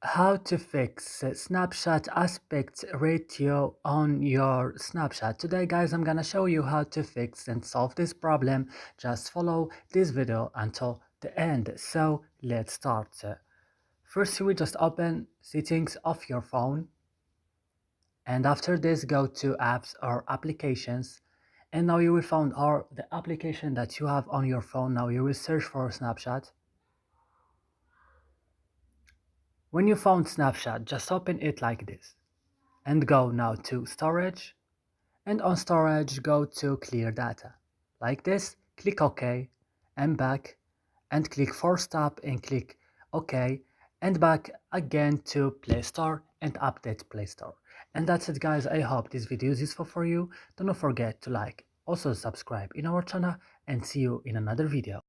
How to fix Snapchat aspect ratio on your Snapchat. Today guys, I'm gonna show you how to fix and solve this problem. Just follow this video until the end. So let's start. First you will just open settings of your phone, and after this go to apps or applications, and now you will find all the application that you have on your phone. Now you will search for Snapchat. When you found Snapchat, just open it like this and go now to storage, and on storage go to clear data like this. Click OK and back, and click force stop and click OK, and back again to Play Store and update Play Store. And that's it guys. I hope this video is useful for you. Do not forget to like, also subscribe in our channel, and see you in another video.